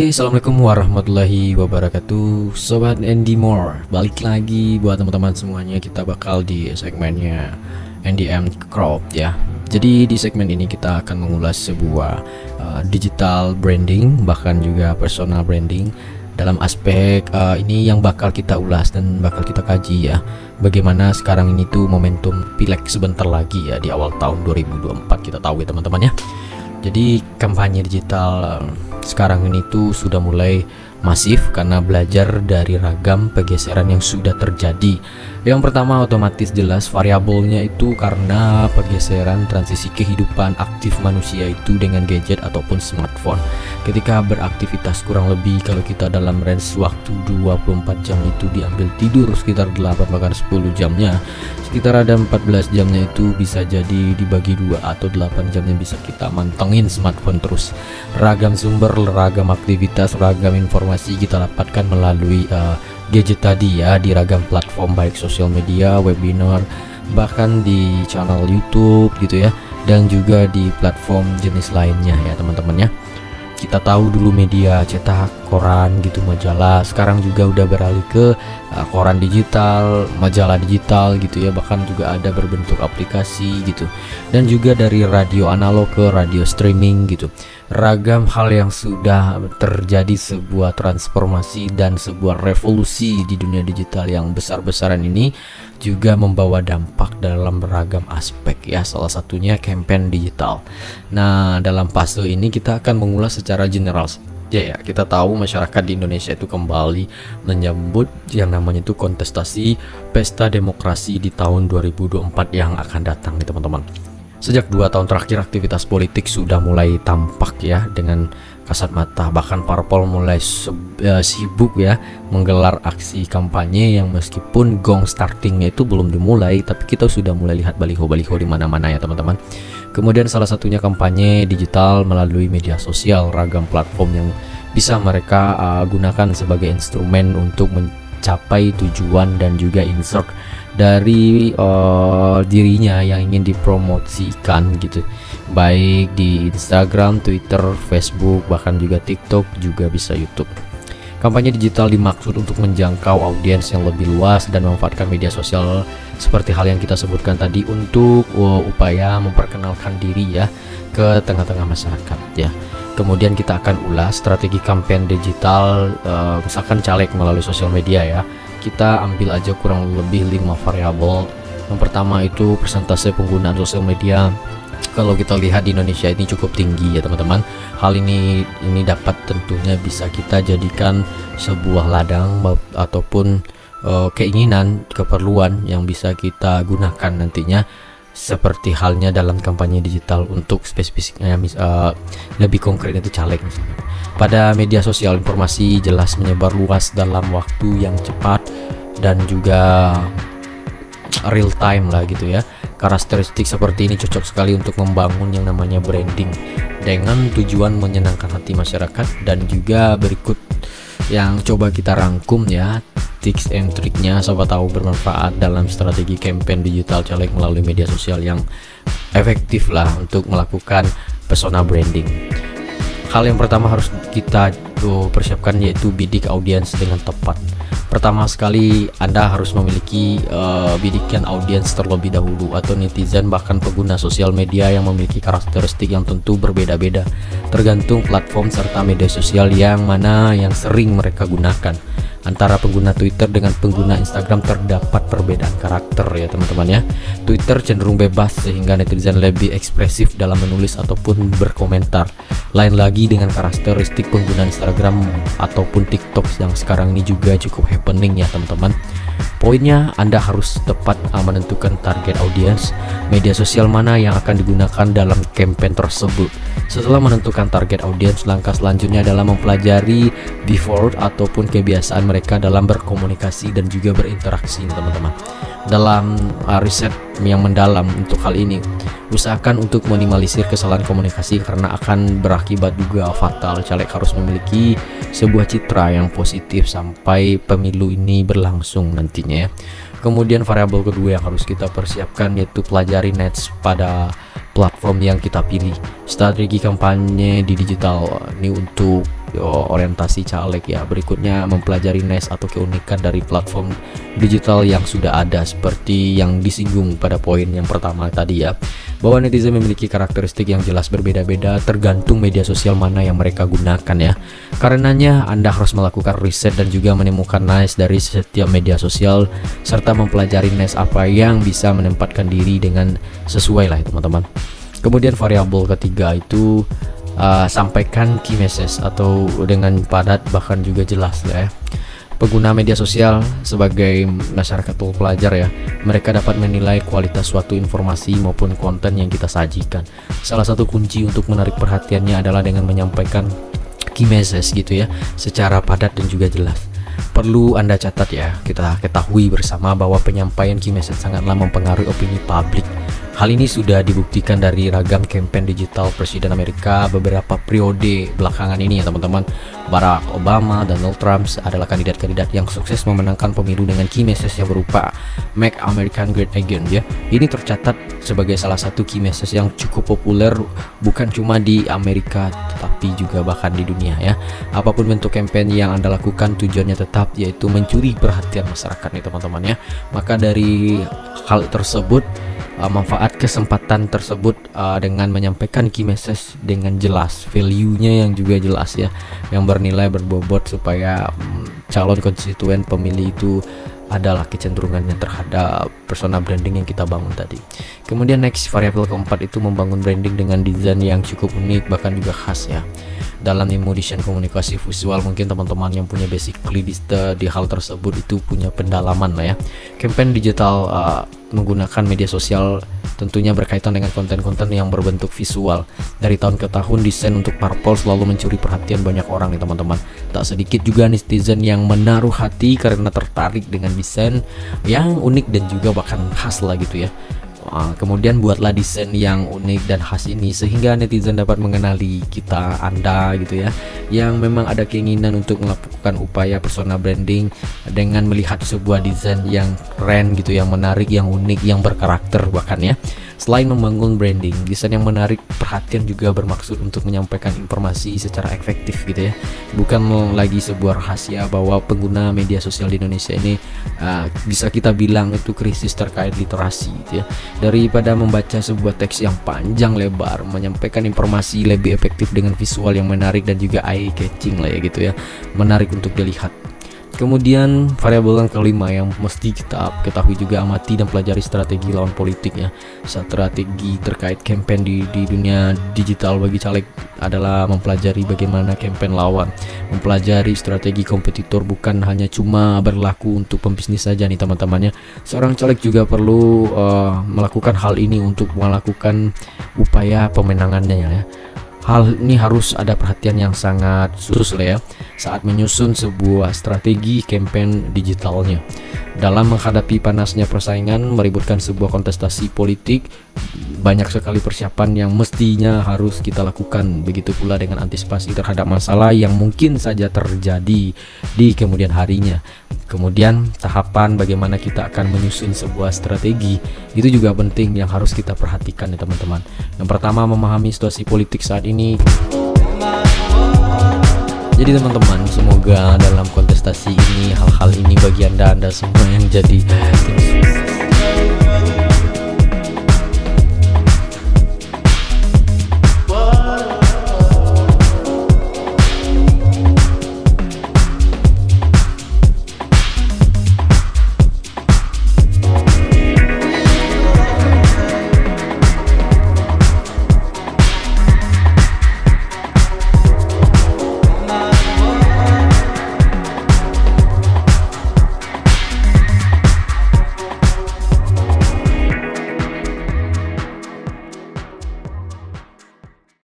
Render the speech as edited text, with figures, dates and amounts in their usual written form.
Assalamualaikum warahmatullahi wabarakatuh, Sobat Andy More. Balik lagi buat teman-teman semuanya, kita bakal di segmennya NDM Crop ya. Jadi di segmen ini kita akan mengulas sebuah digital branding, bahkan juga personal branding. Dalam aspek ini yang bakal kita ulas dan bakal kita kaji ya, bagaimana sekarang ini tuh momentum Pileg sebentar lagi ya, di awal tahun 2024 kita tahu ya teman-teman ya. Jadi kampanye digital sekarang ini tuh sudah mulai masif karena belajar dari ragam pergeseran yang sudah terjadi. Yang pertama otomatis jelas variabelnya itu karena pergeseran transisi kehidupan aktif manusia itu dengan gadget ataupun smartphone. Ketika beraktivitas kurang lebih, kalau kita dalam range waktu 24 jam itu diambil tidur sekitar 8 bahkan 10 jamnya, sekitar ada 14 jamnya itu bisa jadi dibagi 2 atau 8 jamnya bisa kita mantengin smartphone terus. Ragam sumber, ragam aktivitas, ragam informasi kita dapatkan melalui gadget tadi ya, di ragam platform baik sosial media, webinar, bahkan di channel YouTube gitu ya, dan juga di platform jenis lainnya ya teman-teman ya. Kita tahu dulu media cetak, koran gitu, majalah, sekarang juga udah beralih ke koran digital, majalah digital gitu ya, bahkan juga ada berbentuk aplikasi gitu, dan juga dari radio analog ke radio streaming gitu. Ragam hal yang sudah terjadi, sebuah transformasi dan sebuah revolusi di dunia digital yang besar-besaran ini juga membawa dampak dalam beragam aspek ya, salah satunya campaign digital. Nah, dalam fase ini kita akan mengulas secara general ya. Kita tahu masyarakat di Indonesia itu kembali menyambut yang namanya itu kontestasi pesta demokrasi di tahun 2024 yang akan datang nih teman-teman. Sejak 2 tahun terakhir aktivitas politik sudah mulai tampak ya dengan kasat mata, bahkan parpol mulai sibuk ya menggelar aksi kampanye yang meskipun gong startingnya itu belum dimulai, tapi kita sudah mulai lihat baliho-baliho di mana-mana ya teman-teman. Kemudian salah satunya kampanye digital melalui media sosial, ragam platform yang bisa mereka gunakan sebagai instrumen untuk mencapai tujuan dan juga insert dari dirinya yang ingin dipromosikan gitu, baik di Instagram, Twitter, Facebook, bahkan juga TikTok, juga bisa YouTube. Kampanye digital dimaksud untuk menjangkau audiens yang lebih luas dan memanfaatkan media sosial seperti hal yang kita sebutkan tadi untuk upaya memperkenalkan diri ya ke tengah-tengah masyarakat ya. Kemudian kita akan ulas strategi kampanye digital, misalkan caleg melalui sosial media ya. Kita ambil aja kurang lebih 5 variabel. Yang pertama itu persentase penggunaan sosial media. Kalau kita lihat di Indonesia ini cukup tinggi ya teman-teman. Hal ini dapat tentunya bisa kita jadikan sebuah ladang ataupun keinginan, keperluan yang bisa kita gunakan nantinya, seperti halnya dalam kampanye digital. Untuk spesifiknya lebih konkret itu caleg misalnya. Pada media sosial informasi jelas menyebar luas dalam waktu yang cepat dan juga real time lah gitu ya. Karakteristik seperti ini cocok sekali untuk membangun yang namanya branding dengan tujuan menyenangkan hati masyarakat. Dan juga berikut yang coba kita rangkum ya, tips and triknya, siapa tahu bermanfaat dalam strategi campaign digital caleg melalui media sosial yang efektif lah untuk melakukan persona branding. Hal yang pertama harus kita persiapkan yaitu bidik audiens dengan tepat. Pertama sekali Anda harus memiliki bidikan audiens terlebih dahulu, atau netizen bahkan pengguna sosial media yang memiliki karakteristik yang tentu berbeda-beda tergantung platform serta media sosial yang mana yang sering mereka gunakan. Antara pengguna Twitter dengan pengguna Instagram terdapat perbedaan karakter ya teman-teman ya. Twitter cenderung bebas sehingga netizen lebih ekspresif dalam menulis ataupun berkomentar. Lain lagi dengan karakteristik pengguna Instagram ataupun TikTok yang sekarang ini juga cukup happening ya teman-teman. Poinnya Anda harus tepat menentukan target audiens, media sosial mana yang akan digunakan dalam campaign tersebut. Setelah menentukan target audiens, langkah selanjutnya adalah mempelajari default ataupun kebiasaan mereka dalam berkomunikasi dan juga berinteraksi teman-teman. Dalam riset yang mendalam untuk hal ini, usahakan untuk minimalisir kesalahan komunikasi karena akan berakibat juga fatal. Caleg harus memiliki sebuah citra yang positif sampai pemilu ini berlangsung nantinya ya. Kemudian variabel kedua yang harus kita persiapkan yaitu pelajari niche pada platform yang kita pilih. Strategi kampanye di digital ini untuk orientasi caleg ya. Berikutnya mempelajari niche atau keunikan dari platform digital yang sudah ada, seperti yang disinggung pada poin yang pertama tadi ya, bahwa netizen memiliki karakteristik yang jelas berbeda-beda tergantung media sosial mana yang mereka gunakan ya. Karenanya Anda harus melakukan riset dan juga menemukan niche dari setiap media sosial, serta mempelajari niche apa yang bisa menempatkan diri dengan sesuai lah ya teman-teman. Kemudian variabel ketiga itu sampaikan key message atau dengan padat bahkan juga jelas lah ya. Pengguna media sosial sebagai masyarakat atau pelajar ya, mereka dapat menilai kualitas suatu informasi maupun konten yang kita sajikan. Salah satu kunci untuk menarik perhatiannya adalah dengan menyampaikan key message gitu ya, secara padat dan juga jelas. Perlu Anda catat ya, kita ketahui bersama bahwa penyampaian key message sangatlah mempengaruhi opini publik. Hal ini sudah dibuktikan dari ragam kampanye digital Presiden Amerika beberapa periode belakangan ini ya teman-teman. Barack Obama dan Donald Trump adalah kandidat-kandidat yang sukses memenangkan pemilu dengan key message yang berupa Make America Great Again ya. Ini tercatat sebagai salah satu key message yang cukup populer bukan cuma di Amerika tetapi juga bahkan di dunia ya. Apapun bentuk kampanye yang Anda lakukan, tujuannya tetap yaitu mencuri perhatian masyarakat nih teman-teman ya. Maka dari hal tersebut, manfaat kesempatan tersebut dengan menyampaikan key message dengan jelas, value-nya yang juga jelas ya, yang bernilai berbobot supaya calon konstituen pemilih itu adalah kecenderungannya terhadap persona branding yang kita bangun tadi. Kemudian next, variabel keempat itu membangun branding dengan desain yang cukup unik bahkan juga khas ya. Dalam ilmu desain komunikasi visual, mungkin teman-teman yang punya basically di hal tersebut itu punya pendalaman lah ya. Campaign digital menggunakan media sosial tentunya berkaitan dengan konten-konten yang berbentuk visual. Dari tahun ke tahun, desain untuk parpol selalu mencuri perhatian banyak orang nih teman-teman. Tak sedikit juga netizen yang menaruh hati karena tertarik dengan desain yang unik dan juga bahkan khas lah gitu ya. Kemudian buatlah desain yang unik dan khas ini sehingga netizen dapat mengenali Anda gitu ya, yang memang ada keinginan untuk melakukan upaya persona branding dengan melihat sebuah desain yang keren gitu, yang menarik, yang unik, yang berkarakter bahkan ya. Selain membangun branding, desain yang menarik perhatian juga bermaksud untuk menyampaikan informasi secara efektif gitu ya. Bukan lagi sebuah rahasia bahwa pengguna media sosial di Indonesia ini bisa kita bilang itu krisis terkait literasi gitu ya. Daripada membaca sebuah teks yang panjang lebar, menyampaikan informasi lebih efektif dengan visual yang menarik dan juga eye catching lah ya gitu ya, menarik untuk dilihat. Kemudian variabel yang kelima yang mesti kita ketahui juga, amati dan pelajari strategi lawan politik ya. Strategi terkait kampanye di dunia digital bagi caleg adalah mempelajari bagaimana kampanye lawan, mempelajari strategi kompetitor bukan hanya cuma berlaku untuk pembisnis saja nih teman-temannya. Seorang caleg juga perlu melakukan hal ini untuk melakukan upaya pemenangannya ya. Hal ini harus ada perhatian yang sangat khusus lah ya saat menyusun sebuah strategi kampanye digitalnya. Dalam menghadapi panasnya persaingan meributkan sebuah kontestasi politik, banyak sekali persiapan yang mestinya harus kita lakukan. Begitu pula dengan antisipasi terhadap masalah yang mungkin saja terjadi di kemudian harinya. Kemudian tahapan bagaimana kita akan menyusun sebuah strategi itu juga penting yang harus kita perhatikan ya teman-teman. Yang pertama, memahami situasi politik saat ini. Jadi teman-teman, semoga dalam kontestasi ini hal-hal ini bagi anda semua yang jadi tim sukses